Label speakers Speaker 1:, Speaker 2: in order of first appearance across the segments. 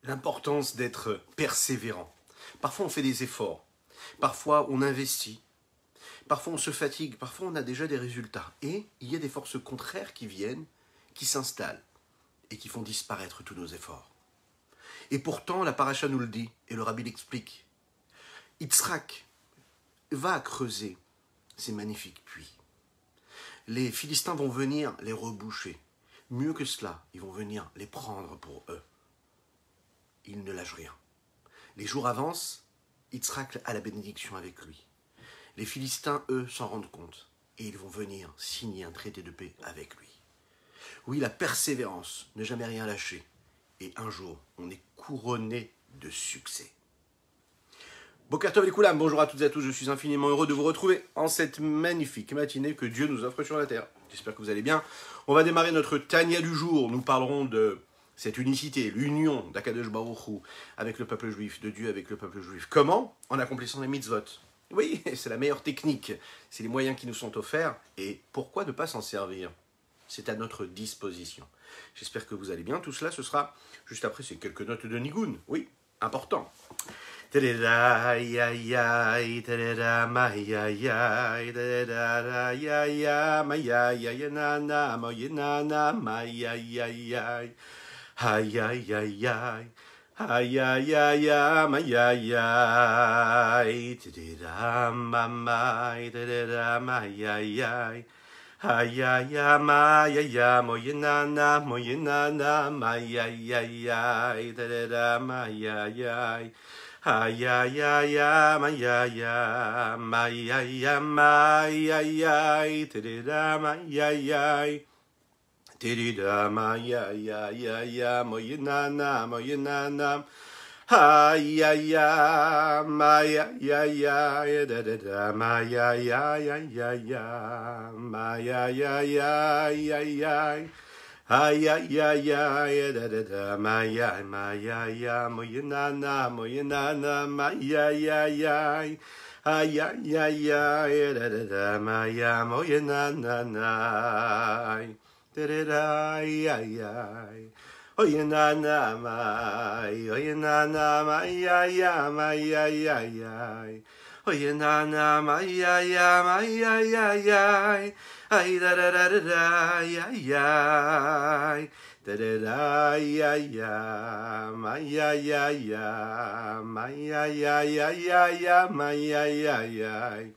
Speaker 1: l'importance d'être persévérant. Parfois on fait des efforts, parfois on investit, parfois on se fatigue, parfois on a déjà des résultats. Et il y a des forces contraires qui viennent, qui s'installent et qui font disparaître tous nos efforts. Et pourtant la paracha nous le dit et le rabbi l'explique. Yitzhak va creuser ces magnifiques puits. Les Philistins vont venir les reboucher. Mieux que cela, ils vont venir les prendre pour eux. Ils ne lâchent rien. Les jours avancent, Yitzhak a la bénédiction avec lui. Les Philistins, eux, s'en rendent compte et ils vont venir signer un traité de paix avec lui. Oui, la persévérance, ne jamais rien lâcher. Et un jour, on est couronné de succès. Boker Tov les Koulam, bonjour à toutes et à tous, je suis infiniment heureux de vous retrouver en cette magnifique matinée que Dieu nous offre sur la terre. J'espère que vous allez bien. On va démarrer notre Tania du jour. Nous parlerons de cette unicité, l'union d'Akadosh Baruch Hu avec le peuple juif, de Dieu avec le peuple juif. Comment? En accomplissant les mitzvot. Oui, c'est la meilleure technique. C'est les moyens qui nous sont offerts. Et pourquoi ne pas s'en servir? C'est à notre disposition. J'espère que vous allez bien. Tout cela, ce sera juste après ces quelques notes de Nigun. Oui, important. Ay, ay, ay, ay, ay, ay, ay, ay, ay, ay, tididam, ay, ay, ay, tididam, ay, ay, ay, ay, moyinanam, moyinanam, ay, ay, ay, ay, ay, ay, dadadam, ay, ay, ay, ay, ay, ay, ay, ay, ay, ay, ay. Ay, ay, ay, ay, da, da, da, my, ay, moyenana, moyenana, my, ay, ay, ay, ay, ay, ay, ay, da, da, da, my, moyenana, ay, da, da, da, ay, ay, ay, oyenana, my, oyenana, my, ay, my, ay, ay, ay, oyenana, my, ay, my, ay, ay, ay. Ay, da da da da da, ay, ay, ay, da da da, ay, ay, ay, ay, ay, ay, ay, ay, ay, ay, ay, ay, ay, ay.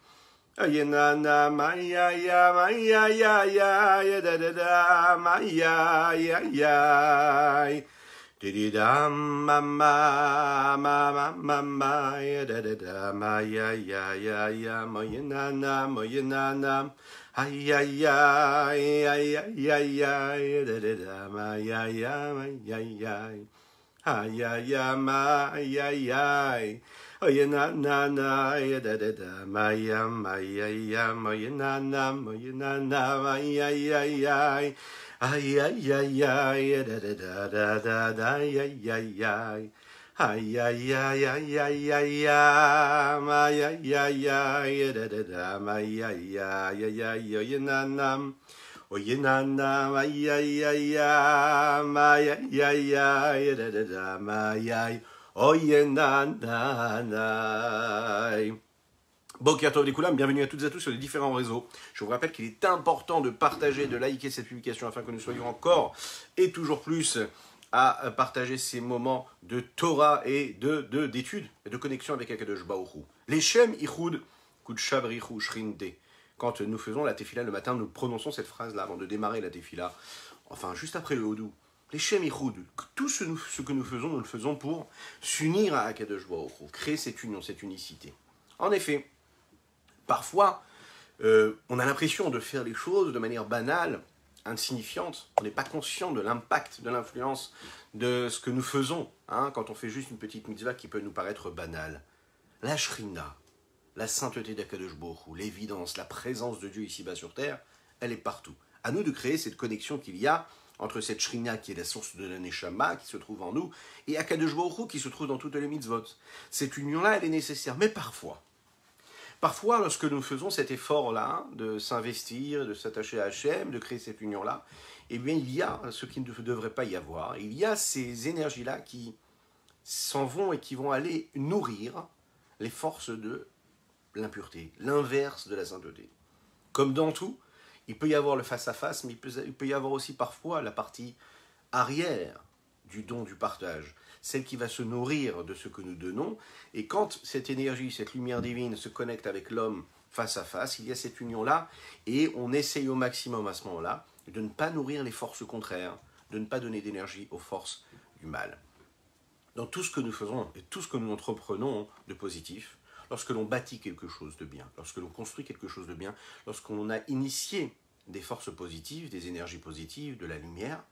Speaker 1: Ay, na na, ay, ay, ay, ay, ay, ay, da da da, ay, ay, ay, ay. Dididam, mama, mama, mama, da da da, ay, ay, ay, ay, moyenana, moyenana. Ay, ay, ay, ay, ay, ay, ay, da, da, da, ay, ay, ay, ay, ay, ay, ay, ay, ay, ay, oye, na, na, da, da, da, ay, ay, ay, oye, na, ay, ay, ay, ay, ay, ay, ay, ay, da, da, da, da, da, ay, ay, ay, ay. Ay, ay, ay, ay, ay, ay, ay, ay, ay, ay, da, da, da, ay, ay, ay, ay, ay, oye, nanam, ay, ay, ay, ay, ay, ay, da, da, da, ay, ay, oye, nanam. Boker Tov les Koulam, bienvenue à toutes et à tous sur les différents réseaux. Je vous rappelle qu'il est important de partager, de liker cette publication afin que nous soyons encore et toujours plus à partager ces moments de Torah et d'études et de connexion avec Akadosh Baruch Hu. Les Shem Ichud Kudshav Richu Shrinte. Quand nous faisons la tefila le matin, nous prononçons cette phrase-là avant de démarrer la tefila. Enfin, juste après le Hodou. Les Shem Ichud, tout ce que nous le faisons pour s'unir à Akadosh Baruch Hu, créer cette union, cette unicité. En effet, parfois, on a l'impression de faire les choses de manière banale, insignifiante, on n'est pas conscient de l'impact, de l'influence de ce que nous faisons, quand on fait juste une petite mitzvah qui peut nous paraître banale. La shrina, la sainteté d'Akadosh Baruch Hu, l'évidence, la présence de Dieu ici-bas sur terre, elle est partout. À nous de créer cette connexion qu'il y a entre cette shrina qui est la source de la neshama qui se trouve en nous et Akadosh Baruch Hu qui se trouve dans toutes les mitzvot. Cette union-là, elle est nécessaire, mais Parfois, lorsque nous faisons cet effort-là, de s'investir, de s'attacher à Hachem, de créer cette union-là, eh bien, il y a ce qui ne devrait pas y avoir. Il y a ces énergies-là qui s'en vont et qui vont aller nourrir les forces de l'impureté, l'inverse de la sainteté. Comme dans tout, il peut y avoir le face-à-face, mais il peut y avoir aussi parfois la partie arrière du don, du partage, celle qui va se nourrir de ce que nous donnons. Et quand cette énergie, cette lumière divine se connecte avec l'homme face à face, il y a cette union-là, et on essaye au maximum à ce moment-là de ne pas nourrir les forces contraires, de ne pas donner d'énergie aux forces du mal. Dans tout ce que nous faisons et tout ce que nous entreprenons de positif, lorsque l'on bâtit quelque chose de bien, lorsque l'on construit quelque chose de bien, lorsqu'on a initié des forces positives, des énergies positives, de la lumière,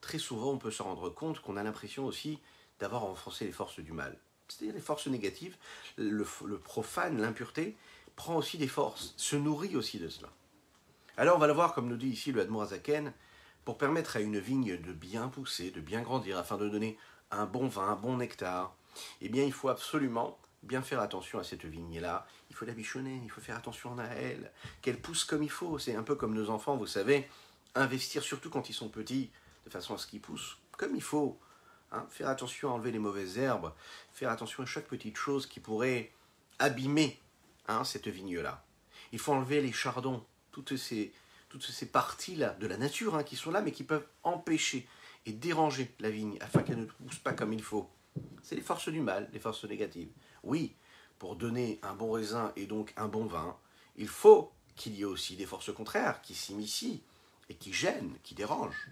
Speaker 1: très souvent on peut se rendre compte qu'on a l'impression aussi d'avoir renforcé les forces du mal. C'est-à-dire les forces négatives, le profane, l'impureté, prend aussi des forces, se nourrit aussi de cela. Alors on va le voir, comme nous dit ici le Admour Hazaken, pour permettre à une vigne de bien pousser, de bien grandir, afin de donner un bon vin, un bon nectar, eh bien il faut absolument bien faire attention à cette vigne-là. Il faut la bichonner, il faut faire attention à elle, qu'elle pousse comme il faut. C'est un peu comme nos enfants, vous savez, investir surtout quand ils sont petits, de façon à ce qu'ils poussent comme il faut. Hein, faire attention à enlever les mauvaises herbes, faire attention à chaque petite chose qui pourrait abîmer cette vigne-là. Il faut enlever les chardons, toutes ces parties-là de la nature qui sont là, mais qui peuvent empêcher et déranger la vigne, afin qu'elle ne pousse pas comme il faut. C'est les forces du mal, les forces négatives. Oui, pour donner un bon raisin et donc un bon vin, il faut qu'il y ait aussi des forces contraires qui s'immiscient et qui gênent, qui dérangent.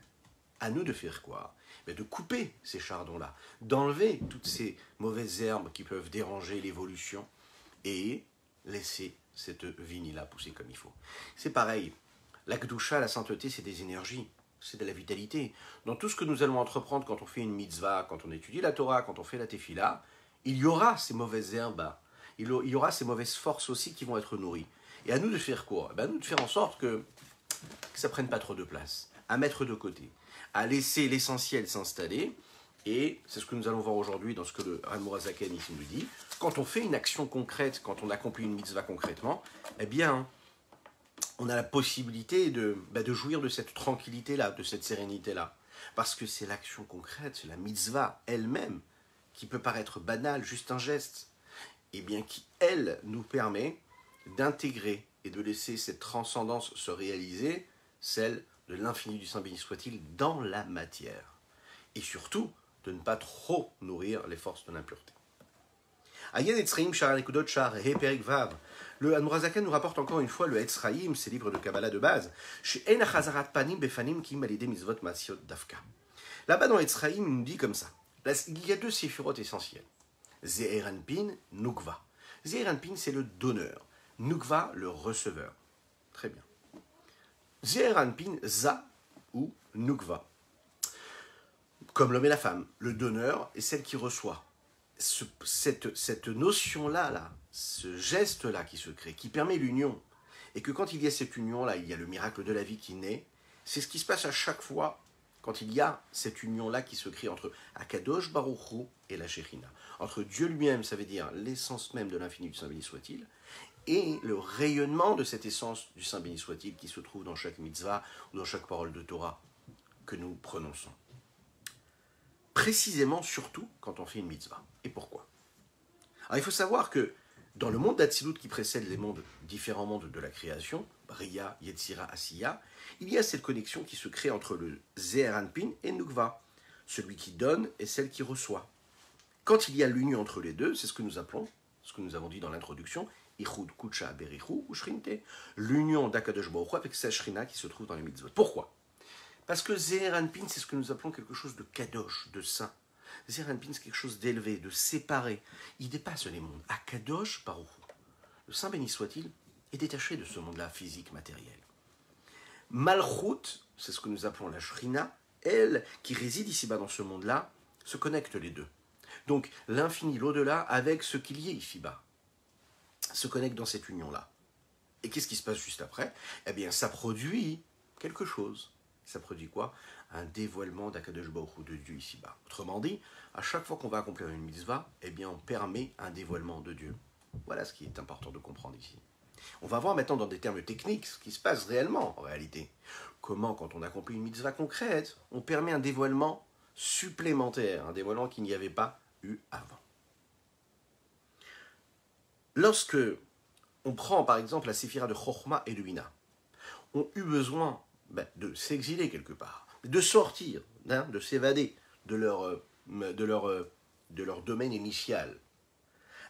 Speaker 1: À nous de faire quoi? De couper ces chardons-là, d'enlever toutes ces mauvaises herbes qui peuvent déranger l'évolution et laisser cette vigne-là pousser comme il faut. C'est pareil, la Kedusha, la sainteté, c'est des énergies, c'est de la vitalité. Dans tout ce que nous allons entreprendre quand on fait une mitzvah, quand on étudie la Torah, quand on fait la tefila, il y aura ces mauvaises herbes, il y aura ces mauvaises forces aussi qui vont être nourries. Et à nous de faire quoi? À nous de faire en sorte que ça ne prenne pas trop de place, à mettre de côté, à laisser l'essentiel s'installer. Et c'est ce que nous allons voir aujourd'hui dans ce que le Admour Hazaken ici nous dit. Quand on fait une action concrète, quand on accomplit une mitzvah concrètement, eh bien, on a la possibilité de jouir de cette tranquillité-là, de cette sérénité-là. Parce que c'est l'action concrète, c'est la mitzvah elle-même, qui peut paraître banale, juste un geste, et bien qui, elle, nous permet d'intégrer et de laisser cette transcendance se réaliser, celle de l'infini du Saint béni soit-il, dans la matière. Et surtout, de ne pas trop nourrir les forces de l'impureté. Le Admour Hazaken nous rapporte encore une fois le Etzraïm, ces livres de Kabbalah de base. Là-bas dans Etzraïm, il nous dit comme ça. Il y a deux séphirotes essentiels. Ze'er Anpin, Nukva. Ze'er Anpin, c'est le donneur. Nukva, le receveur. Très bien. Ze'er Anpin, Za ou Nukva. Comme l'homme et la femme, le donneur est celle qui reçoit. Cette notion-là, ce geste-là qui se crée, qui permet l'union, et que quand il y a cette union-là, il y a le miracle de la vie qui naît, c'est ce qui se passe à chaque fois quand il y a cette union-là qui se crée entre Akadosh Baruch Hu et la Shekhinah. Entre Dieu lui-même, ça veut dire l'essence même de l'infini du Saint béni soit-il, et le rayonnement de cette essence du Saint béni soit-il qui se trouve dans chaque mitzvah ou dans chaque parole de Torah que nous prononçons. Précisément, surtout, quand on fait une mitzvah. Et pourquoi? Alors, il faut savoir que dans le monde d'Atsilut qui précède les différents mondes de la création, Bria, Yetzira, Asiya, il y a cette connexion qui se crée entre le Ze'er Anpin et Nukva, celui qui donne et celle qui reçoit. Quand il y a l'union entre les deux, c'est ce que nous appelons, ce que nous avons dit dans l'introduction, Ichud Kucha Berichu ou Shrinte, l'union d'Akadosh Baruch Hu avec sa Shrina qui se trouve dans les mitzvot. Pourquoi? Parce que Ze'er Anpin, c'est ce que nous appelons quelque chose de kadosh, de saint. Ze'er Anpin, c'est quelque chose d'élevé, de séparé. Il dépasse les mondes. Akadosh Baruch Hu, le Saint béni soit-il, est détaché de ce monde-là physique, matériel. Malchut, c'est ce que nous appelons la Shrina, elle, qui réside ici-bas dans ce monde-là, se connecte les deux. Donc l'infini, l'au-delà, avec ce qu'il y est ici-bas, se connecte dans cette union-là. Et qu'est-ce qui se passe juste après? Eh bien, ça produit quelque chose. Ça produit quoi? Un dévoilement d'Akadosh Baruch Hu, de Dieu ici-bas. Autrement dit, à chaque fois qu'on va accomplir une mitzvah, eh bien, on permet un dévoilement de Dieu. Voilà ce qui est important de comprendre ici. On va voir maintenant dans des termes techniques ce qui se passe réellement, en réalité. Comment, quand on accomplit une mitzvah concrète, on permet un dévoilement supplémentaire, un dévoilement qu'il n'y avait pas eu avant. Lorsque on prend par exemple la séphira de Chochma et de Bina, ont eu besoin de s'exiler quelque part, de sortir, de s'évader de leur domaine initial.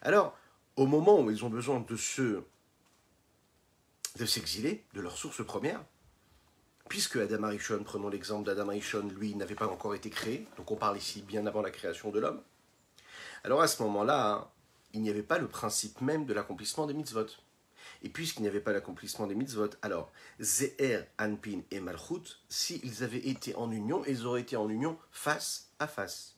Speaker 1: Alors, au moment où ils ont besoin de s'exiler de leur source première, puisque Adam Arishon, prenons l'exemple d'Adam Arishon, lui, n'avait pas encore été créé, donc on parle ici bien avant la création de l'homme, alors à ce moment-là, il n'y avait pas le principe même de l'accomplissement des mitzvot. Et puisqu'il n'y avait pas l'accomplissement des mitzvot, alors Ze'er, Anpin et Malchut, s'ils avaient été en union, ils auraient été en union face à face.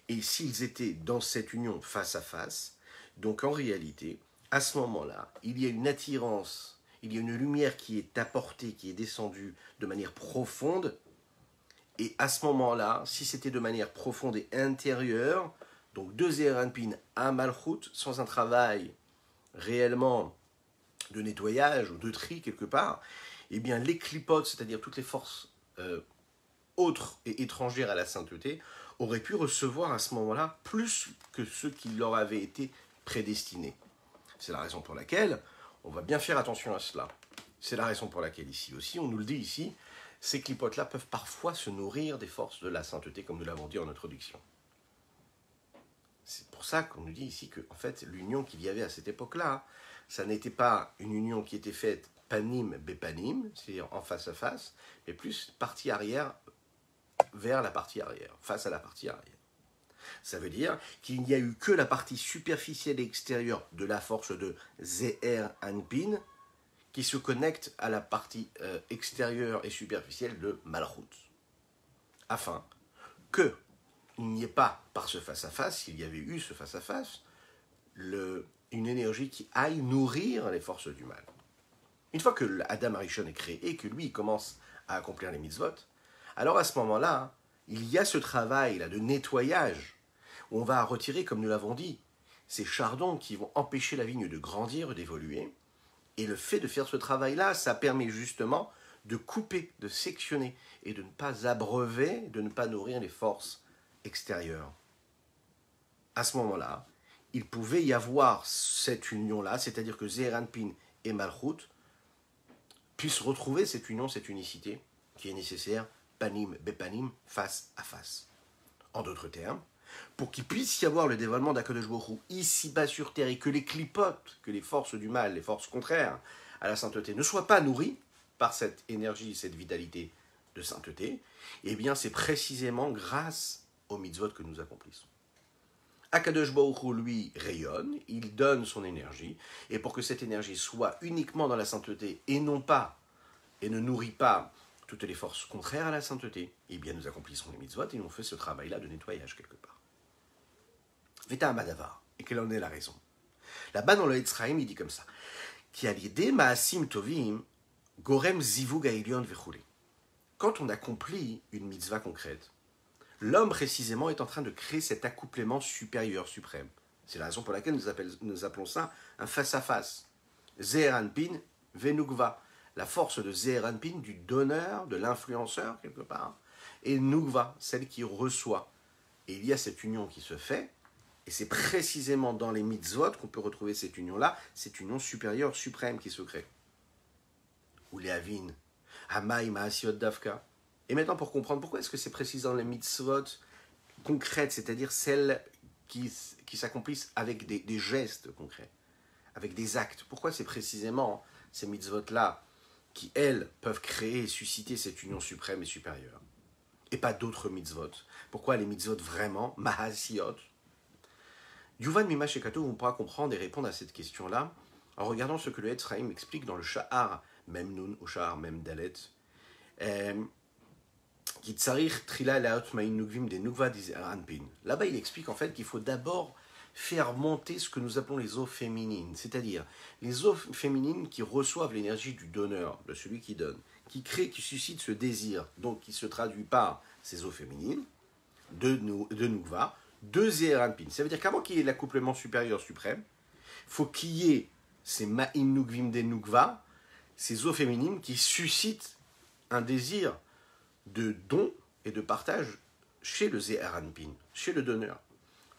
Speaker 1: Et s'ils étaient dans cette union face à face, donc en réalité, à ce moment-là, il y a une attirance, il y a une lumière qui est apportée, qui est descendue de manière profonde. Et à ce moment-là, si c'était de manière profonde et intérieure, donc de Ze'er Anpin à Malchut, sans un travail réellement de nettoyage ou de tri quelque part, eh bien les clipotes, c'est-à-dire toutes les forces autres et étrangères à la sainteté, auraient pu recevoir à ce moment-là plus que ce qui leur avait été prédestiné. C'est la raison pour laquelle on va bien faire attention à cela. C'est la raison pour laquelle ici aussi, on nous le dit ici, ces clipotes-là peuvent parfois se nourrir des forces de la sainteté, comme nous l'avons dit en introduction. C'est pour ça qu'on nous dit ici que, en fait, l'union qu'il y avait à cette époque-là, ça n'était pas une union qui était faite panim bepanim, c'est-à-dire en face à face, mais plus partie arrière vers la partie arrière, face à la partie arrière. Ça veut dire qu'il n'y a eu que la partie superficielle et extérieure de la force de Ze'er Anpin qui se connecte à la partie extérieure et superficielle de Malchut. Afin que il n'y ait pas, par ce face-à-face, s'il y avait eu ce face-à-face, une énergie qui aille nourrir les forces du mal. Une fois que Adam Arishon est créé et que lui il commence à accomplir les mitzvot, alors à ce moment-là, il y a ce travail-là de nettoyage, où on va retirer, comme nous l'avons dit, ces chardons qui vont empêcher la vigne de grandir, d'évoluer. Et le fait de faire ce travail-là, ça permet justement de couper, de sectionner, et de ne pas abreuver, de ne pas nourrir les forces extérieures. À ce moment-là, il pouvait y avoir cette union-là, c'est-à-dire que Ze'er Anpin et Malchut puissent retrouver cette union, cette unicité qui est nécessaire, panim bepanim, face à face. En d'autres termes, pour qu'il puisse y avoir le dévoilement d'Akadosh Baruch Hu ici-bas sur terre et que les clipotes, que les forces du mal, les forces contraires à la sainteté ne soient pas nourries par cette énergie, cette vitalité de sainteté, eh bien c'est précisément grâce aux mitzvot que nous accomplissons. Akadosh Baruch Hu, lui, rayonne, il donne son énergie, et pour que cette énergie soit uniquement dans la sainteté et non pas, et ne nourrit pas toutes les forces contraires à la sainteté, eh bien nous accomplissons les mitzvot et on fait ce travail-là de nettoyage quelque part. Veta Amadavar, et quelle en est la raison? Là-bas dans le Etzraim, il dit comme ça, Ki alidé ma'asim tovim, gorem zivug ha'ilyon vechule. Quand on accomplit une mitzvah concrète, l'homme précisément est en train de créer cet accouplement supérieur, suprême. C'est la raison pour laquelle nous appelons ça un face-à-face. Ze'er Anpin venugva. La force de Ze'er Anpin, du donneur, de l'influenceur quelque part, et Nugva, celle qui reçoit. Et il y a cette union qui se fait, et c'est précisément dans les mitzvot qu'on peut retrouver cette union-là, cette union supérieure, suprême qui se crée. Ou les avin, Hamaï Ma'asiot Davka. Et maintenant, pour comprendre pourquoi est-ce que c'est précisément les mitzvot concrètes, c'est-à-dire celles qui s'accomplissent avec des gestes concrets, avec des actes. Pourquoi c'est précisément ces mitzvot-là qui, elles, peuvent créer et susciter cette union suprême et supérieure, et pas d'autres mitzvot? Pourquoi les mitzvot vraiment, Mahasiot? Yuvan Mimash et Kato, on pourra comprendre et répondre à cette question-là en regardant ce que le Etzraim explique dans le Sha'ar Memnun, au Sha'ar Mem Dalet, Là-bas, il explique en fait qu'il faut d'abord faire monter ce que nous appelons les eaux féminines, c'est-à-dire les eaux féminines qui reçoivent l'énergie du donneur, de celui qui donne, qui crée, qui suscite ce désir, donc qui se traduit par ces eaux féminines, de Nukva, de Ze'er Anpin. Ça veut dire qu'avant qu'il y ait l'accouplement supérieur suprême, il faut qu'il y ait ces Ma'im Nukvim de Nukva, ces eaux féminines qui suscitent un désir de don et de partage chez le Ze'er Anpin, chez le donneur.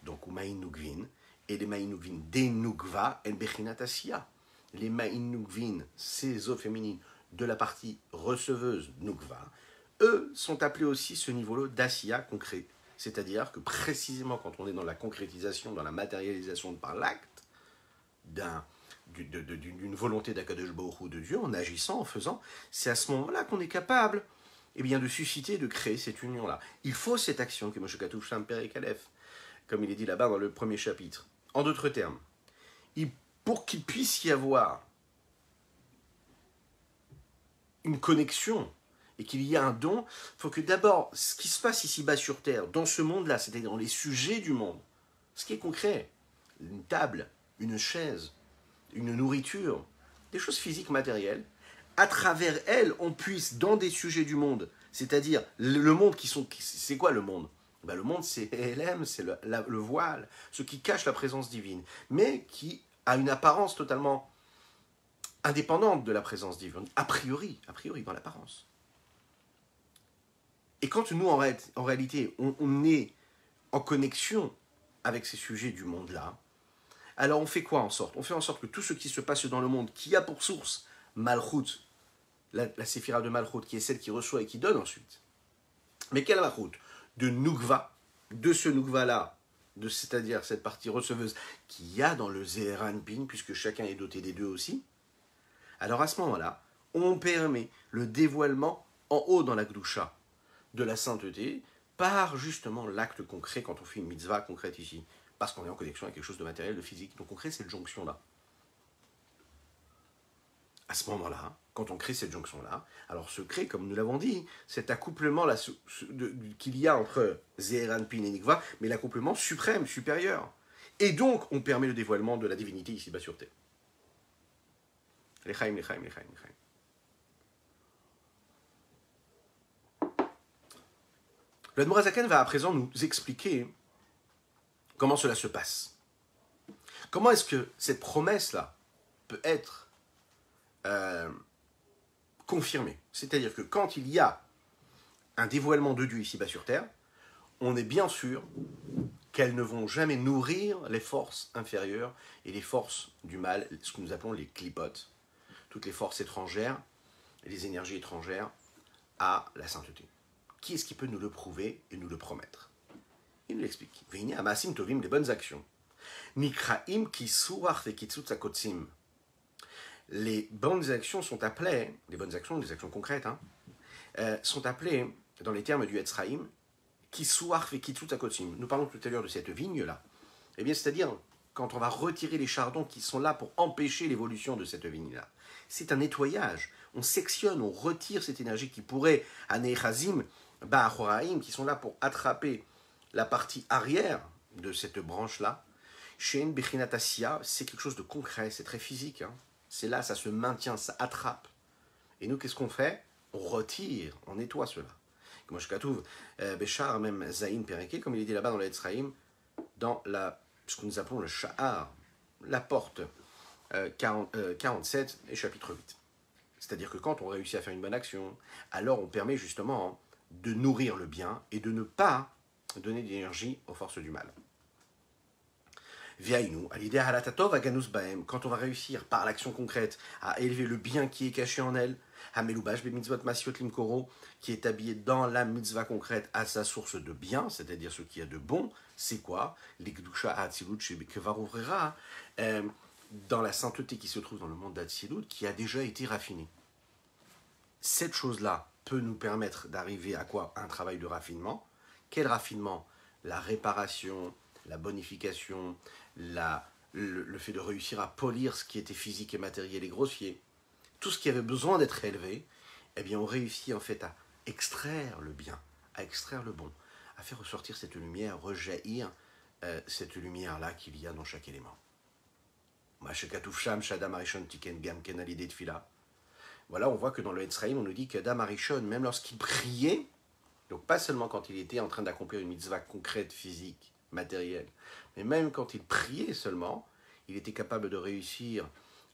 Speaker 1: donc ou Ma'in Nugvin, et les Ma'in Nugvin des Nugva en Bechinat Asiya. Les Ma'in Nugvin, ces eaux féminines de la partie receveuse Nugva, eux sont appelés aussi ce niveau-là d'Asiya concret. C'est-à-dire que précisément quand on est dans la concrétisation, dans la matérialisation par l'acte d'une volonté d'Akadosh Baruch Hu de Dieu, en agissant, en faisant, c'est à ce moment-là qu'on est capable de susciter, de créer cette union-là. Il faut cette action que Moshe Katouf Sham Perek Aleph, comme il est dit là-bas dans le premier chapitre. En d'autres termes, pour qu'il puisse y avoir une connexion et qu'il y ait un don, il faut que d'abord, ce qui se passe ici-bas sur Terre, dans ce monde-là, c'est-à-dire dans les sujets du monde, ce qui est concret, une table, une chaise, une nourriture, des choses physiques matérielles, à travers elles, on puisse, dans des sujets du monde, c'est-à-dire le monde c'est quoi le monde? Le monde, c'est LM, c'est le voile, ce qui cache la présence divine, mais qui a une apparence totalement indépendante de la présence divine, a priori dans l'apparence. Et quand nous, en réalité, on est en connexion avec ces sujets du monde-là, alors on fait quoi en sorte? On fait en sorte que tout ce qui se passe dans le monde, qui a pour source Malchut, la séphira de Malchut, qui est celle qui reçoit et qui donne ensuite. Mais quelle Malchut? De Nukva, de ce Nukva-là, c'est-à-dire cette partie receveuse qu'il y a dans le Zeranpin, puisque chacun est doté des deux aussi. Alors à ce moment-là, on permet le dévoilement en haut dans la Gdusha de la sainteté par justement l'acte concret quand on fait une mitzvah concrète ici. Parce qu'on est en connexion avec quelque chose de matériel, de physique. Donc on crée cette jonction-là. À ce moment-là, quand on crée cette jonction-là, alors se crée, comme nous l'avons dit, cet accouplement-là qu'il y a entre Zeranpin et Nikva, mais l'accouplement suprême, supérieur. Et donc, on permet le dévoilement de la divinité ici-bas sur Terre. L'Echaim, l'Echaim, l'Echaim, l'Echaim. Le Admor HaZaken va à présent nous expliquer comment cela se passe. Comment est-ce que cette promesse-là peut être confirmée? C'est-à-dire que quand il y a un dévoilement de Dieu ici-bas sur Terre, on est bien sûr qu'elles ne vont jamais nourrir les forces inférieures et les forces du mal, ce que nous appelons les clipotes, toutes les forces étrangères, les énergies étrangères à la sainteté. Qui est-ce qui peut nous le prouver et nous le promettre? Il nous l'explique. Veine amasim tovim, les bonnes actions. Nikraim kisuach vekitzut akotsim. Les bonnes actions sont appelées, les bonnes actions, les actions concrètes, sont appelées, dans les termes du Etzraïm, kisuach vekitzut akotsim. Nous parlons tout à l'heure de cette vigne-là. Eh bien, c'est-à-dire, quand on va retirer les chardons qui sont là pour empêcher l'évolution de cette vigne-là. C'est un nettoyage. On sectionne, on retire cette énergie qui pourrait, anechazim, ba'achoraim, qui sont là pour attraper la partie arrière de cette branche-là. Shein bechinat asiya, c'est quelque chose de concret, c'est très physique. C'est là, ça se maintient, ça attrape. Et nous, qu'est-ce qu'on fait? On retire, on nettoie cela. Comme je trouve, Béchar, même Zaïn Pereke, comme il est dit là-bas dans le Etzraïm, dans ce que nous appelons le Sha'ar, la porte 47 et chapitre 8. C'est-à-dire que quand on réussit à faire une bonne action, alors on permet justement de nourrir le bien et de ne pas donner d'énergie aux forces du mal. Viaïnou, à l'idée halatatov aganus baem, quand on va réussir par l'action concrète à élever le bien qui est caché en elle, hamelubash be mitzvot masiot limkoro, qui est habillé dans la mitzvah concrète à sa source de bien, c'est-à-dire ce qu'il y a de bon, c'est quoi? L'ikdusha hatzilut shebekevaruvrera, dans la sainteté qui se trouve dans le monde d'Hatzilut, qui a déjà été raffinée. Cette chose-là peut nous permettre d'arriver à quoi? Un travail de raffinement. Quel raffinement? La réparation, la bonification, le fait de réussir à polir ce qui était physique et matériel et grossier. Tout ce qui avait besoin d'être élevé, eh bien on réussit en fait à extraire le bien, à extraire le bon, à faire ressortir cette lumière, rejaillir cette lumière-là qu'il y a dans chaque élément. Voilà, on voit que dans le Etzraïm, on nous dit qu'Adam Arishon, même lorsqu'il priait, donc pas seulement quand il était en train d'accomplir une mitzvah concrète, physique, matérielle, mais même quand il priait seulement, il était capable de réussir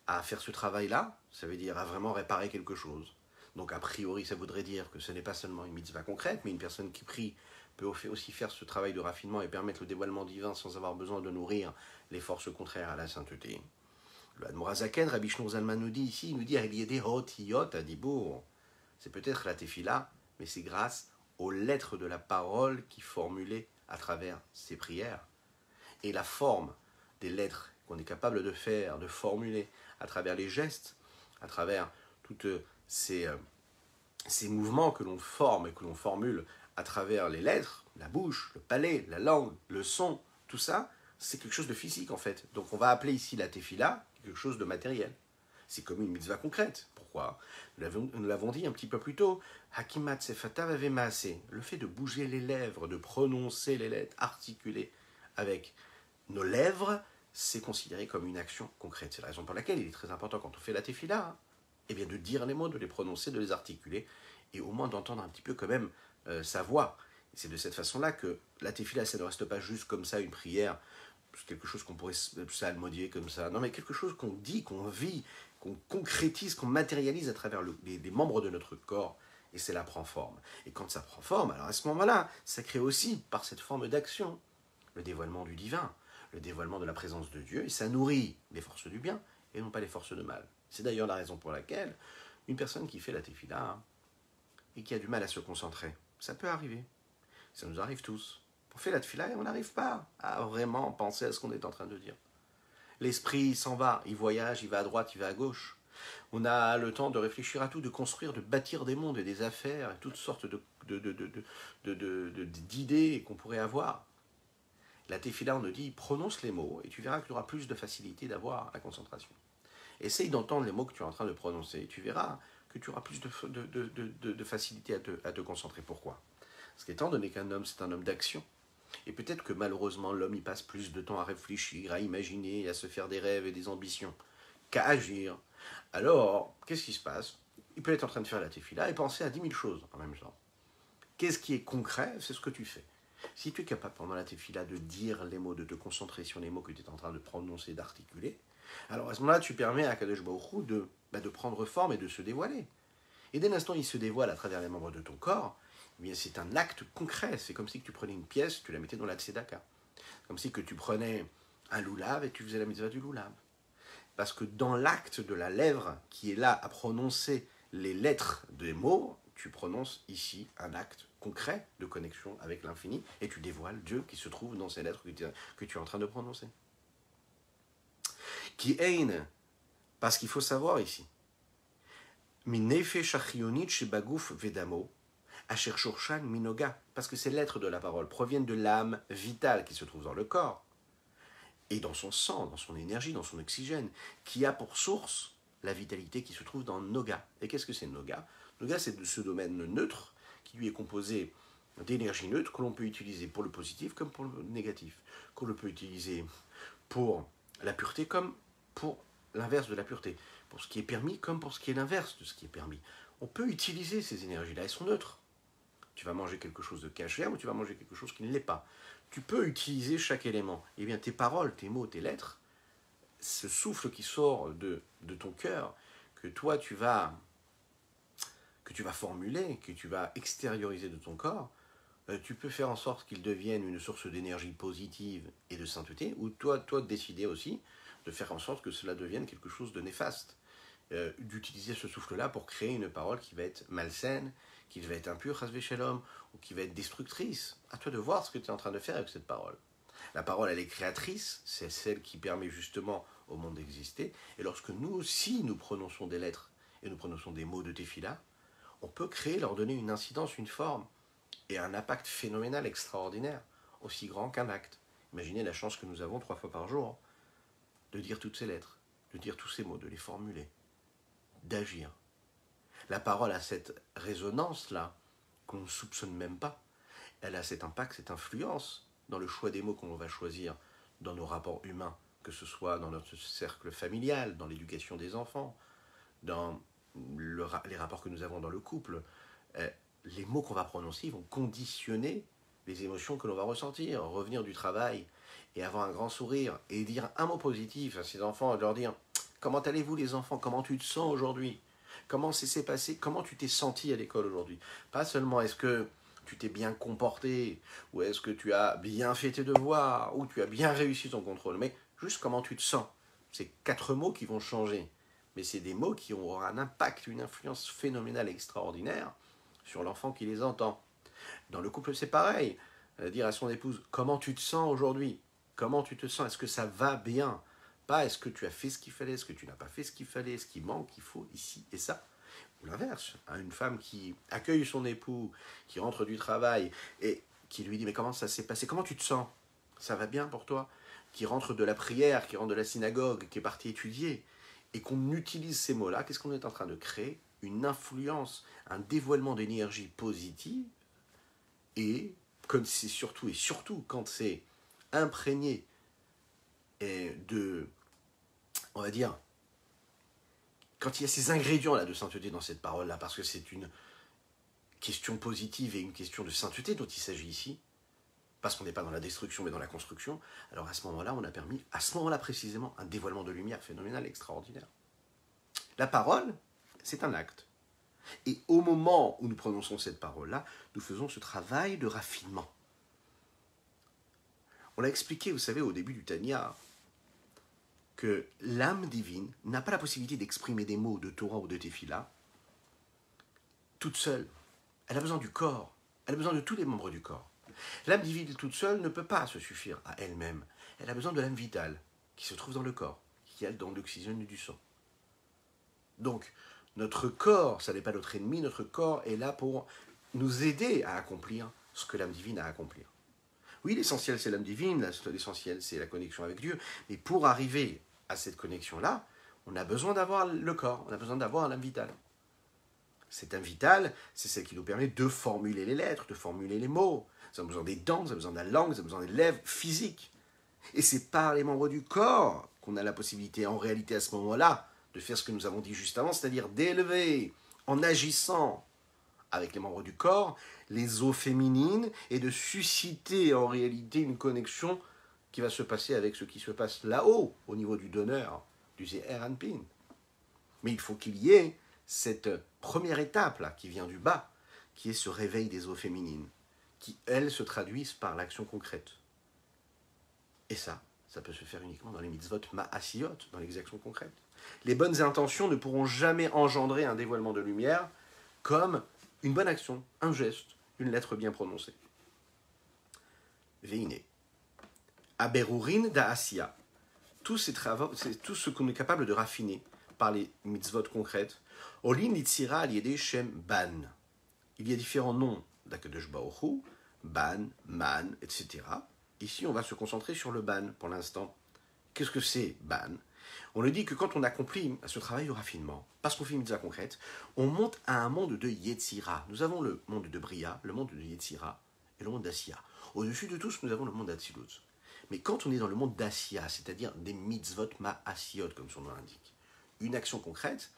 Speaker 1: à faire ce travail-là, ça veut dire à vraiment réparer quelque chose. Donc a priori, ça voudrait dire que ce n'est pas seulement une mitzvah concrète, mais une personne qui prie peut aussi faire ce travail de raffinement et permettre le dévoilement divin sans avoir besoin de nourrir les forces contraires à la sainteté. Le Admorazaken, Rabbi Shneur Zalman nous dit ici, il nous dit Ariédé Hot Hiyot Adibour. C'est peut-être la tefila, mais c'est grâce aux lettres de la parole qui formulées à travers ces prières. Et la forme des lettres qu'on est capable de faire, de formuler à travers les gestes, à travers toutes ces mouvements que l'on forme et que l'on formule à travers les lettres, la bouche, le palais, la langue, le son, tout ça, c'est quelque chose de physique en fait. Donc on va appeler ici la tefila quelque chose de matériel. C'est comme une mitzvah concrète. Pourquoi ? Nous l'avons dit un petit peu plus tôt. Hakimat sefatav ave maaseh. Le fait de bouger les lèvres, de prononcer les lettres, articuler avec nos lèvres, c'est considéré comme une action concrète. C'est la raison pour laquelle il est très important quand on fait la tefila, eh bien de dire les mots, de les prononcer, de les articuler, et au moins d'entendre un petit peu quand même sa voix. Et c'est de cette façon-là que la tefila, ça ne reste pas juste comme ça une prière, quelque chose qu'on pourrait psalmodier comme ça. Non, mais quelque chose qu'on dit, qu'on vit, qu'on concrétise, qu'on matérialise à travers les membres de notre corps. Et cela prend forme. Et quand ça prend forme, alors à ce moment-là, ça crée aussi, par cette forme d'action, le dévoilement du divin, le dévoilement de la présence de Dieu, et ça nourrit les forces du bien, et non pas les forces de mal. C'est d'ailleurs la raison pour laquelle une personne qui fait la tefila, et qui a du mal à se concentrer, ça peut arriver. Ça nous arrive tous. On fait la tefila et on n'arrive pas à vraiment penser à ce qu'on est en train de dire. L'esprit s'en va, il voyage, il va à droite, il va à gauche. On a le temps de réfléchir à tout, de construire, de bâtir des mondes et des affaires, et toutes sortes d'idées qu'on pourrait avoir. La tefila, on nous dit, prononce les mots, et tu verras que tu auras plus de facilité d'avoir la concentration. Essaye d'entendre les mots que tu es en train de prononcer, et tu verras que tu auras plus de facilité à te concentrer. Pourquoi ? Parce qu'étant donné qu'un homme, c'est un homme d'action, et peut-être que malheureusement, l'homme y passe plus de temps à réfléchir, à imaginer, à se faire des rêves et des ambitions, qu'à agir. Alors, qu'est-ce qui se passe ? Il peut être en train de faire la tefila et penser à 10 000 choses en même temps. Qu'est-ce qui est concret ? C'est ce que tu fais. Si tu es capable pendant la tefila de dire les mots, de te concentrer sur les mots que tu es en train de prononcer, d'articuler, alors à ce moment-là, tu permets à Kadosh Baruch Hu de prendre forme et de se dévoiler. Et dès l'instant où il se dévoile à travers les membres de ton corps, eh bien, c'est un acte concret. C'est comme si tu prenais une pièce, tu la mettais dans la tzedaka. Comme si que tu prenais un loulav et tu faisais la mitzvah du loulav. Parce que dans l'acte de la lèvre qui est là à prononcer les lettres des mots, tu prononces ici un acte concret de connexion avec l'infini et tu dévoiles Dieu qui se trouve dans ces lettres que tu es en train de prononcer. Ki ein, parce qu'il faut savoir ici, Minefesh achionit shebaguf vedamo, asher shorshan minoga, parce que ces lettres de la parole proviennent de l'âme vitale qui se trouve dans le corps, et dans son sang, dans son énergie, dans son oxygène, qui a pour source la vitalité qui se trouve dans Noga. Et qu'est-ce que c'est Noga ? Noga, c'est ce domaine neutre qui lui est composé d'énergie neutre que l'on peut utiliser pour le positif comme pour le négatif, qu'on le peut utiliser pour la pureté comme pour l'inverse de la pureté, pour ce qui est permis comme pour ce qui est l'inverse de ce qui est permis. On peut utiliser ces énergies-là, elles sont neutres. Tu vas manger quelque chose de caché ou tu vas manger quelque chose qui ne l'est pas. Tu peux utiliser chaque élément. Eh bien, tes paroles, tes mots, tes lettres, ce souffle qui sort de ton cœur, que toi tu vas formuler, que tu vas extérioriser de ton corps, tu peux faire en sorte qu'il devienne une source d'énergie positive et de sainteté, ou toi décider aussi de faire en sorte que cela devienne quelque chose de néfaste. D'utiliser ce souffle-là pour créer une parole qui va être malsaine, qui va être impure, chasvé shalom, ou qui va être destructrice. À toi de voir ce que tu es en train de faire avec cette parole. La parole, elle est créatrice, c'est celle qui permet justement au monde d'exister. Et lorsque nous aussi, nous prononçons des lettres et nous prononçons des mots de tefila, on peut créer, leur donner une incidence, une forme et un impact phénoménal, extraordinaire, aussi grand qu'un acte. Imaginez la chance que nous avons 3 fois par jour de dire toutes ces lettres, de dire tous ces mots, de les formuler, d'agir. La parole a cette résonance-là qu'on ne soupçonne même pas. Elle a cet impact, cette influence dans le choix des mots qu'on va choisir dans nos rapports humains, que ce soit dans notre cercle familial, dans l'éducation des enfants, dans les rapports que nous avons dans le couple. Les mots qu'on va prononcer vont conditionner les émotions que l'on va ressentir. Revenir du travail et avoir un grand sourire et dire un mot positif à ses enfants et leur dire « Comment allez-vous les enfants ? Comment tu te sens aujourd'hui ? Comment s'est passé ? Comment tu t'es senti à l'école aujourd'hui ?» Pas seulement est-ce que tu t'es bien comporté, ou est-ce que tu as bien fait tes devoirs, ou tu as bien réussi ton contrôle, mais juste comment tu te sens. C'est 4 mots qui vont changer, mais c'est des mots qui auront un impact, une influence phénoménale extraordinaire sur l'enfant qui les entend. Dans le couple, c'est pareil. Dire à son épouse, comment tu te sens aujourd'hui? Comment tu te sens? Est-ce que ça va bien? Pas est-ce que tu as fait ce qu'il fallait, est-ce que tu n'as pas fait ce qu'il fallait, est-ce qu'il manque, il faut, ici et ça. Ou l'inverse, une femme qui accueille son époux, qui rentre du travail et qui lui dit, mais comment ça s'est passé? Comment tu te sens? Ça va bien pour toi? Qui rentre de la prière, qui rentre de la synagogue, qui est parti étudier, et qu'on utilise ces mots-là, qu'est-ce qu'on est en train de créer? Une influence, un dévoilement d'énergie positive, et comme c'est surtout quand c'est imprégné de, on va dire, quand il y a ces ingrédients-là de sainteté dans cette parole-là, parce que c'est une question positive et une question de sainteté dont il s'agit ici, parce qu'on n'est pas dans la destruction mais dans la construction, alors à ce moment-là, on a permis, à ce moment-là précisément, un dévoilement de lumière phénoménal, extraordinaire. La parole, c'est un acte. Et au moment où nous prononçons cette parole-là, nous faisons ce travail de raffinement. On l'a expliqué, vous savez, au début du Tanya, que l'âme divine n'a pas la possibilité d'exprimer des mots de Torah ou de Tefila toute seule. Elle a besoin du corps. Elle a besoin de tous les membres du corps. L'âme divine toute seule ne peut pas se suffire à elle-même. Elle a besoin de l'âme vitale qui se trouve dans le corps, qui est dans l'oxygène du sang. Donc, notre corps, ça n'est pas notre ennemi, notre corps est là pour nous aider à accomplir ce que l'âme divine a à accomplir. Oui, l'essentiel c'est l'âme divine, l'essentiel c'est la connexion avec Dieu, mais pour arriver à cette connexion-là, on a besoin d'avoir le corps, on a besoin d'avoir l'âme vitale. Cette âme vitale, c'est celle qui nous permet de formuler les lettres, de formuler les mots. Nous avons besoin des dents, nous avons besoin de la langue, nous avons besoin des lèvres physiques. Et c'est par les membres du corps qu'on a la possibilité, en réalité à ce moment-là, de faire ce que nous avons dit juste avant, c'est-à-dire d'élever, en agissant avec les membres du corps, les eaux féminines, et de susciter en réalité une connexion qui va se passer avec ce qui se passe là-haut, au niveau du donneur, du Zeher Anpin. Mais il faut qu'il y ait cette première étape là, qui vient du bas, qui est ce réveil des eaux féminines, qui, elles, se traduisent par l'action concrète. Et ça peut se faire uniquement dans les mitzvot ma'asiyot, dans les actions concrètes. Les bonnes intentions ne pourront jamais engendrer un dévoilement de lumière comme une bonne action, un geste, une lettre bien prononcée. Veine. Aberurin da'asiya. Tous ces travaux, c'est tout ce qu'on est capable de raffiner par les mitzvot concrètes. Olin litzira al-yedei shem ban. Il y a différents noms d'Akadosh Baruch Hu, ban, man, etc. Ici, on va se concentrer sur le ban pour l'instant. Qu'est-ce que c'est ban? On le dit que quand on accomplit ce travail de raffinement, parce qu'on fait une mitzvah concrète, on monte à un monde de Yetzira. Nous avons le monde de Bria, le monde de Yetzira et le monde d'Asiya. Au-dessus de tous, nous avons le monde d'Atsilut. Mais quand on est dans le monde d'Asiya, c'est-à-dire des mitzvot ma'asiyot, comme son nom l'indique, une action concrète,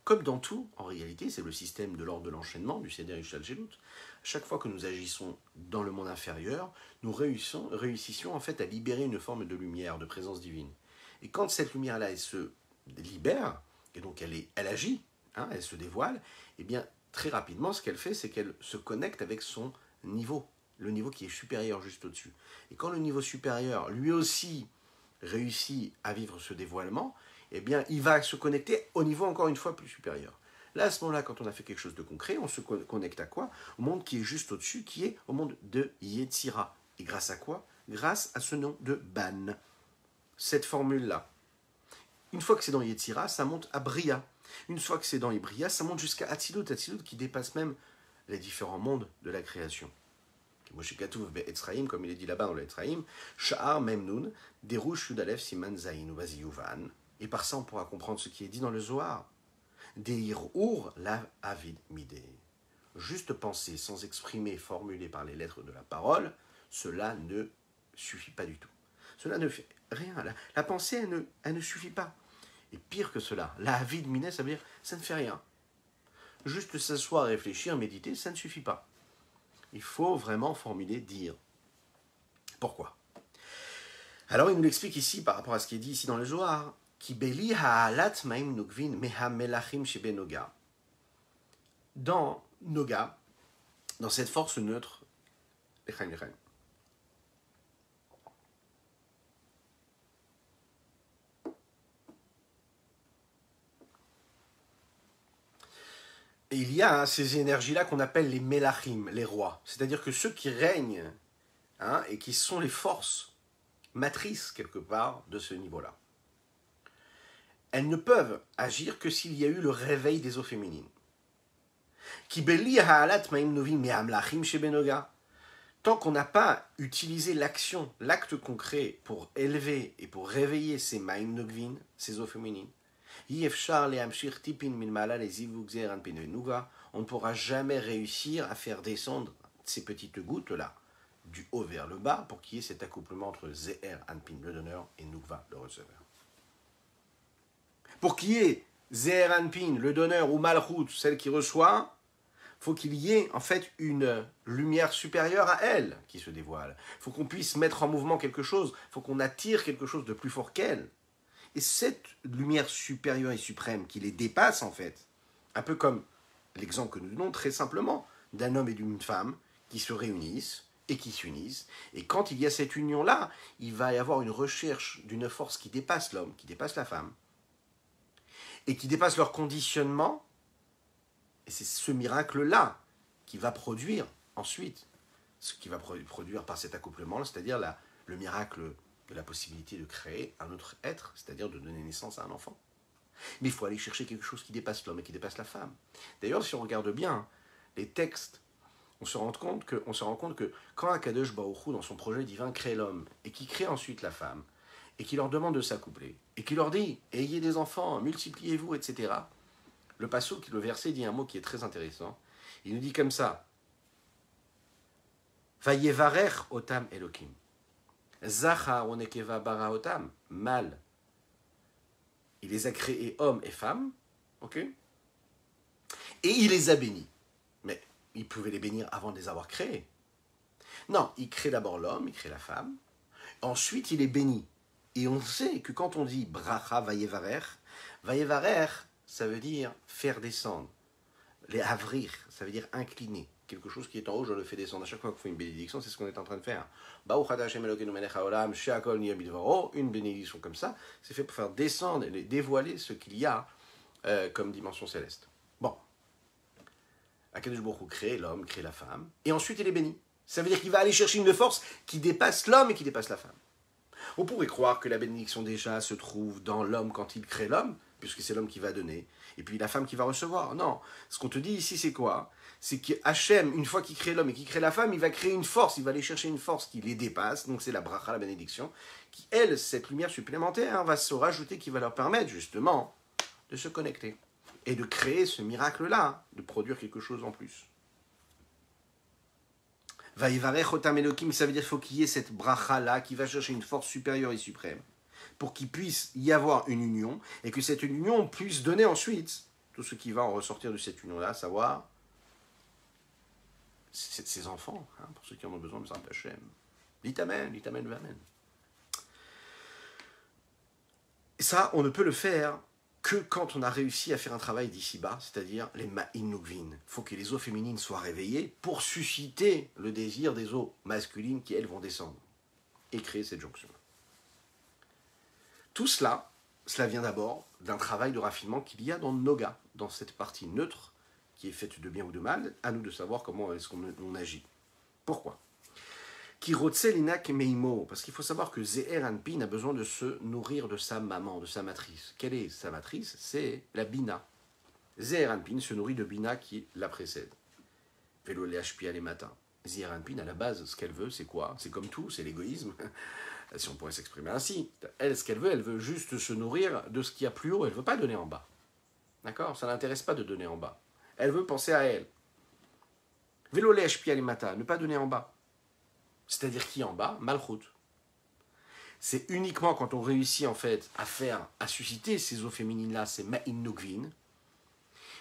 Speaker 1: comme dans tout, en réalité, c'est le système de l'ordre de l'enchaînement, du Seder Ishtalchelut. Chaque fois que nous agissons dans le monde inférieur, nous réussissions en fait à libérer une forme de lumière, de présence divine. Et quand cette lumière-là, elle se libère, et donc elle agit, elle se dévoile, et bien très rapidement, ce qu'elle fait, c'est qu'elle se connecte avec son niveau, le niveau qui est supérieur juste au-dessus. Et quand le niveau supérieur, lui aussi, réussit à vivre ce dévoilement, eh bien, il va se connecter au niveau encore une fois plus supérieur. Là, à ce moment-là, quand on a fait quelque chose de concret, on se connecte à quoi? Au monde qui est juste au-dessus, qui est au monde de Yetzira. Et grâce à quoi? Grâce à ce nom de Ban. Cette formule-là. Une fois que c'est dans Yetzira, ça monte à Bria. Une fois que c'est dans Bria, ça monte jusqu'à Atzilut. Atzilut qui dépasse même les différents mondes de la création. Moshe Katuv be'etzraim, comme il est dit là-bas dans l'Etzraim, Sha'ar Memnun, Derush Yudalef Siman Zayin Uvaziyuvan. Et par ça, on pourra comprendre ce qui est dit dans le Zohar. Deirur la avid mideh. Juste penser sans exprimer, formulé par les lettres de la parole, cela ne suffit pas du tout. Cela ne fait rien. La pensée, elle ne suffit pas. Et pire que cela, la avid mideh, ça veut dire ça ne fait rien. Juste s'asseoir, réfléchir, méditer, ça ne suffit pas. Il faut vraiment formuler, dire. Pourquoi? Alors il nous l'explique ici par rapport à ce qui est dit ici dans le Zohar. Dans Noga, dans cette force neutre, l'Echaim, l'Echaim. Et il y a ces énergies-là qu'on appelle les Melachim, les rois. C'est-à-dire que ceux qui règnent et qui sont les forces matrices, quelque part, de ce niveau-là. Elles ne peuvent agir que s'il y a eu le réveil des eaux féminines. Tant qu'on n'a pas utilisé l'action, l'acte concret pour élever et pour réveiller ces maim nogvin, ces eaux féminines, on ne pourra jamais réussir à faire descendre ces petites gouttes-là du haut vers le bas pour qu'il y ait cet accouplement entre Zeher Anpin, le donneur, et Nukva, le receveur. Pour qu'il y ait Zeher Anpin, le donneur, ou Malchut, celle qui reçoit, faut qu'il y ait en fait une lumière supérieure à elle qui se dévoile. Il faut qu'on puisse mettre en mouvement quelque chose, il faut qu'on attire quelque chose de plus fort qu'elle. Et cette lumière supérieure et suprême qui les dépasse en fait, un peu comme l'exemple que nous donnons très simplement d'un homme et d'une femme qui se réunissent et qui s'unissent. Et quand il y a cette union-là, il va y avoir une recherche d'une force qui dépasse l'homme, qui dépasse la femme, et qui dépasse leur conditionnement. Et c'est ce miracle-là qui va produire ensuite ce qui va produire par cet accouplement, c'est-à-dire le miracle de la possibilité de créer un autre être, c'est-à-dire de donner naissance à un enfant. Mais il faut aller chercher quelque chose qui dépasse l'homme et qui dépasse la femme. D'ailleurs, si on regarde bien les textes, on se rend compte que quand Akadosh Baruch Hu, dans son projet divin, crée l'homme, et qui crée ensuite la femme, et qui leur demande de s'accoupler, et qui leur dit « ayez des enfants, multipliez-vous, etc. » Le passouk, le verset dit un mot qui est très intéressant. Il nous dit comme ça « Vayevarech otam Elokim » Zachar onekeva bara otam, mâle. Il les a créés hommes et femmes, ok? Et il les a bénis. Mais il pouvait les bénir avant de les avoir créés. Non, il crée d'abord l'homme, il crée la femme. Ensuite, il les bénit. Et on sait que quand on dit bracha vayevarer, ça veut dire faire descendre. Les avrir, ça veut dire incliner. Quelque chose qui est en haut, je le fais descendre. À chaque fois qu'on fait une bénédiction, c'est ce qu'on est en train de faire. Une bénédiction comme ça, c'est fait pour faire descendre et dévoiler ce qu'il y a comme dimension céleste. Bon. Akadosh Baruch Hu crée l'homme, crée la femme, et ensuite il est béni. Ça veut dire qu'il va aller chercher une force qui dépasse l'homme et qui dépasse la femme. On pourrait croire que la bénédiction déjà se trouve dans l'homme quand il crée l'homme, puisque c'est l'homme qui va donner, et puis la femme qui va recevoir. Non, ce qu'on te dit ici, c'est quoi? C'est qu'Hachem, une fois qu'il crée l'homme et qu'il crée la femme, il va créer une force, il va aller chercher une force qui les dépasse, donc c'est la bracha, la bénédiction, qui, elle, cette lumière supplémentaire, va se rajouter, qui va leur permettre, justement, de se connecter, et de créer ce miracle-là, de produire quelque chose en plus. Vaïvarech otam Elokim, ça veut dire qu'il faut qu'il y ait cette bracha-là, qui va chercher une force supérieure et suprême, pour qu'il puisse y avoir une union, et que cette union puisse donner ensuite tout ce qui va en ressortir de cette union-là, à savoir ses enfants, pour ceux qui en ont besoin, Bezrat Hashem. L'itamen, vamen. Et ça, on ne peut le faire que quand on a réussi à faire un travail d'ici-bas, c'est-à-dire les ma'in nukvin. Il faut que les eaux féminines soient réveillées pour susciter le désir des eaux masculines qui, elles, vont descendre et créer cette jonction. Tout cela vient d'abord d'un travail de raffinement qu'il y a dans le Noga, dans cette partie neutre qui est faite de bien ou de mal, à nous de savoir comment est-ce qu'on agit. Pourquoi? Parce qu'il faut savoir que Zeher Anpin a besoin de se nourrir de sa maman, de sa matrice. Quelle est sa matrice? C'est la Bina. Zeher Anpin se nourrit de Bina qui la précède. Vélo les HPA les matins. Zeher Anpin, à la base, ce qu'elle veut, c'est quoi? C'est comme tout, c'est l'égoïsme. Si on pourrait s'exprimer ainsi. Elle, ce qu'elle veut juste se nourrir de ce qu'il y a plus haut. Elle ne veut pas donner en bas. D'accord? Ça ne l'intéresse pas de donner en bas. Elle veut penser à elle. Vélo les HPA les matins, ne pas donner en bas. C'est-à-dire qui en bas? Malchut. C'est uniquement quand on réussit en fait à susciter ces eaux féminines-là, ces ma'in nukvin,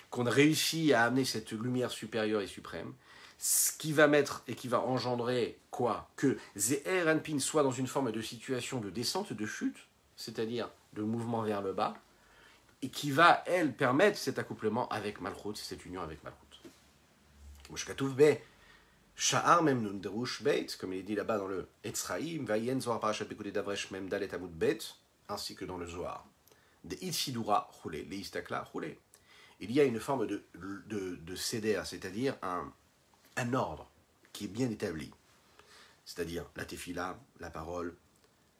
Speaker 1: qu'on réussit à amener cette lumière supérieure et suprême, ce qui va mettre et qui va engendrer quoi? Que Zeher Anpin soit dans une forme de situation de descente, de chute, c'est-à-dire de mouvement vers le bas, et qui va, elle, permettre cet accouplement avec Malchut, cette union avec Malchut. Moshkatouf Be, Sha'ar mem nun derush beit, comme il est dit là-bas dans le Etzraïm, Vayen Zohar Parashat Pekudei Davresh mem dalet amud bet, ainsi que dans le Zohar. De Itsidura roulé, les Istakla roulé. Il y a une forme de céder, c'est-à-dire un ordre qui est bien établi. C'est-à-dire la tefila, la parole.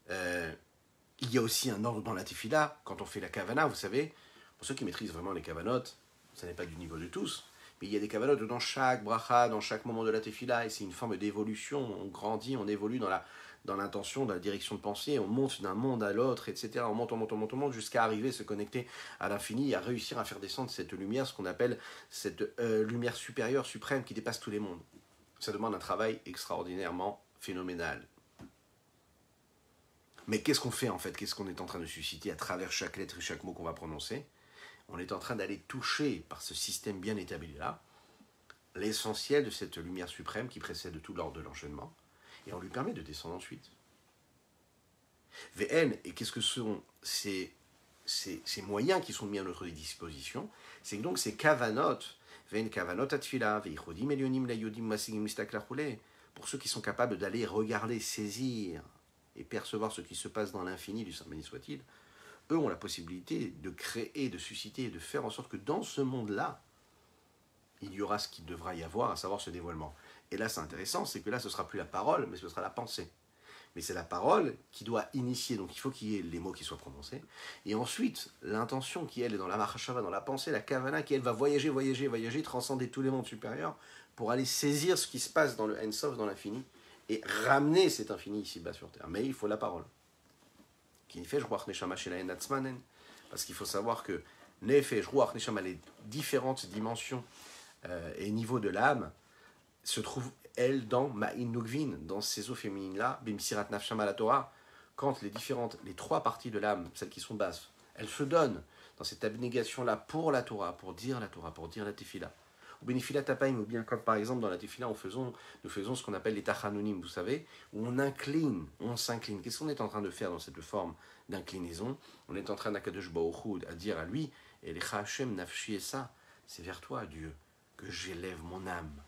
Speaker 1: Il y a aussi un ordre dans la tefila, quand on fait la kavana, vous savez, pour ceux qui maîtrisent vraiment les kavanotes, ça n'est pas du niveau de tous, mais il y a des kavanotes dans chaque bracha, dans chaque moment de la tefila, et c'est une forme d'évolution, on grandit, on évolue dans l'intention, dans la direction de pensée, on monte d'un monde à l'autre, etc. On monte, jusqu'à arriver, se connecter à l'infini, et à réussir à faire descendre cette lumière, ce qu'on appelle cette lumière supérieure, suprême, qui dépasse tous les mondes. Ça demande un travail extraordinairement phénoménal. Mais qu'est-ce qu'on fait en fait? Qu'est-ce qu'on est en train de susciter à travers chaque lettre et chaque mot qu'on va prononcer? On est en train d'aller toucher, par ce système bien établi là, l'essentiel de cette lumière suprême qui précède tout l'ordre de l'enchaînement, et on lui permet de descendre ensuite. VN, et qu'est-ce que sont ces moyens qui sont mis à notre disposition? C'est que donc ces kavanot, VN kavanot atfila, veichodim elionim layodim masigim mistaklachule, pour ceux qui sont capables d'aller regarder, saisir et percevoir ce qui se passe dans l'infini du Saint béni soit-il, eux ont la possibilité de créer, de susciter, de faire en sorte que dans ce monde-là, il y aura ce qu'il devra y avoir, à savoir ce dévoilement. Et là, c'est intéressant, c'est que là, ce ne sera plus la parole, mais ce sera la pensée. Mais c'est la parole qui doit initier, donc il faut qu'il y ait les mots qui soient prononcés. Et ensuite, l'intention qui, elle, est dans la Mahashava, dans la pensée, la Kavana, qui, elle, va voyager, transcender tous les mondes supérieurs, pour aller saisir ce qui se passe dans le Ensof, dans l'infini, et ramener cet infini ici-bas sur Terre. Mais il faut la parole. Parce qu'il faut savoir que Nefesh, Ruach, Neshama, les différentes dimensions et niveaux de l'âme, se trouvent, elles, dans Ma'in Nugvin, dans ces eaux féminines-là, Bimsirat Nafshama la Torah, quand les trois parties de l'âme, celles qui sont basses, elles se donnent dans cette abnégation-là pour la Torah, pour dire la Tefila. Ou Benifilat Tapaim, ou bien comme par exemple dans la Tefila, nous faisons ce qu'on appelle les Tachanonim, vous savez, où on incline, on s'incline. Qu'est-ce qu'on est en train de faire dans cette forme d'inclinaison? On est en train d'Akadosh Baruch Hu, à dire à lui, et les Hashem Nafshi et ça, c'est vers toi, Dieu, que j'élève mon âme.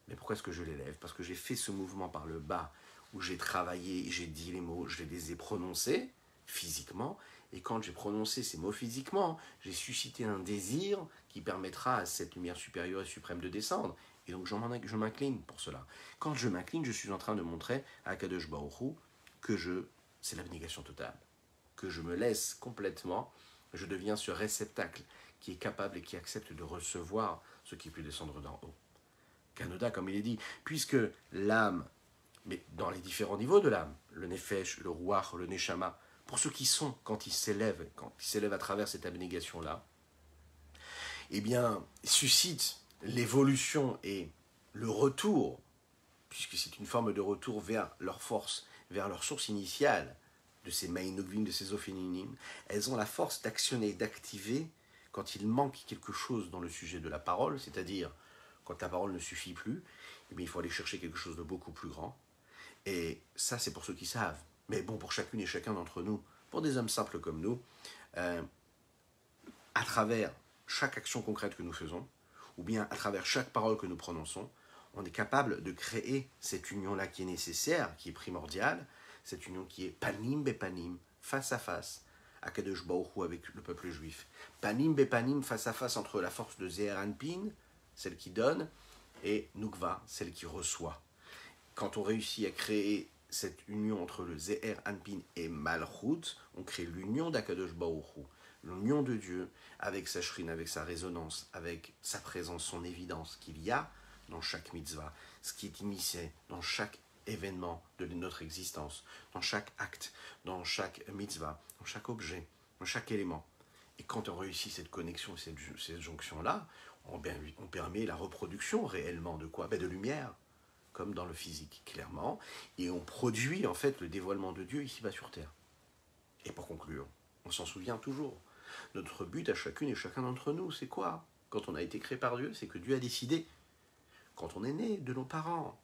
Speaker 1: Mais pourquoi est-ce que je l'élève? Parce que j'ai fait ce mouvement par le bas, où j'ai travaillé, j'ai dit les mots, je les ai prononcés physiquement, et quand j'ai prononcé ces mots physiquement, j'ai suscité un désir qui permettra à cette lumière supérieure et suprême de descendre. Et donc je m'incline pour cela. Quand je m'incline, je suis en train de montrer à Kadosh Baruch Hu que c'est l'abnégation totale, que je me laisse complètement, je deviens ce réceptacle qui est capable et qui accepte de recevoir ce qui peut descendre d'en haut. Kanoda, comme il est dit, puisque l'âme, mais dans les différents niveaux de l'âme, le Nefesh, le Ruach, le Neshama, pour ceux qui sont, quand ils s'élèvent à travers cette abnégation-là, eh bien, suscite l'évolution et le retour, puisque c'est une forme de retour vers leur force, vers leur source initiale, de ces Ma'inogvim, de ces Ophéninim, elles ont la force d'actionner, d'activer, quand il manque quelque chose dans le sujet de la parole, c'est-à-dire quand la parole ne suffit plus, eh bien, il faut aller chercher quelque chose de beaucoup plus grand. Et ça, c'est pour ceux qui savent. Mais bon, pour chacune et chacun d'entre nous, pour des hommes simples comme nous, à travers chaque action concrète que nous faisons, ou bien à travers chaque parole que nous prononçons, on est capable de créer cette union-là qui est nécessaire, qui est primordiale, cette union qui est panim bepanim, face à face, à Kadosh Baruch Hu avec le peuple juif. Panim bepanim, face à face entre la force de Zeher Anpin, celle qui donne, et Nukva, celle qui reçoit. Quand on réussit à créer cette union entre le Zeher Anpin et Malchut, on crée l'union d'Akadosh Baruch Hu, l'union de Dieu avec sa shrine, avec sa résonance, avec sa présence, son évidence qu'il y a dans chaque mitzvah, ce qui est initié dans chaque événement de notre existence, dans chaque acte, dans chaque mitzvah, dans chaque objet, dans chaque élément. Et quand on réussit cette connexion, cette jonction-là, on permet la reproduction réellement de quoi? De lumière, comme dans le physique, clairement. Et on produit en fait le dévoilement de Dieu ici-bas sur Terre. Et pour conclure, on s'en souvient toujours. Notre but à chacune et chacun d'entre nous, c'est quoi? Quand on a été créé par Dieu, c'est que Dieu a décidé. Quand on est né de nos parents,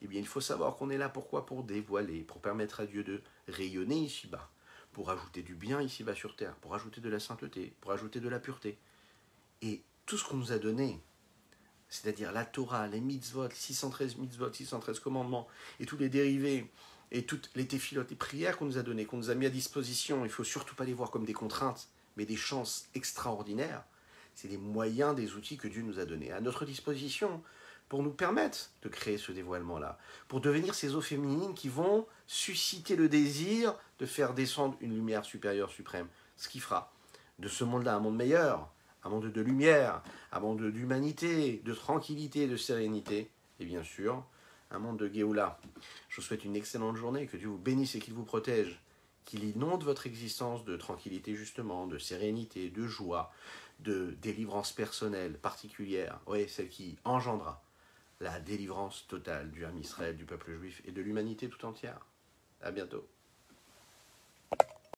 Speaker 1: eh bien il faut savoir qu'on est là pourquoi? Pour dévoiler, pour permettre à Dieu de rayonner ici-bas, pour ajouter du bien ici-bas sur Terre, pour ajouter de la sainteté, pour ajouter de la pureté. Et tout ce qu'on nous a donné, c'est-à-dire la Torah, les mitzvot, 613 mitzvot, 613 commandements, et tous les dérivés, et toutes les téphilotes, les prières qu'on nous a données, qu'on nous a mis à disposition, il ne faut surtout pas les voir comme des contraintes, mais des chances extraordinaires. C'est des moyens, des outils que Dieu nous a donnés à notre disposition pour nous permettre de créer ce dévoilement-là, pour devenir ces eaux féminines qui vont susciter le désir de faire descendre une lumière supérieure, suprême, ce qui fera de ce monde-là un monde meilleur, un monde de lumière, un monde d'humanité, de tranquillité, de sérénité, et bien sûr, un monde de Géoula. Je vous souhaite une excellente journée, que Dieu vous bénisse et qu'il vous protège, qu'il inonde votre existence de tranquillité justement, de sérénité, de joie, de délivrance personnelle particulière, oui, celle qui engendra la délivrance totale du âme Israël, du peuple juif et de l'humanité tout entière. À bientôt.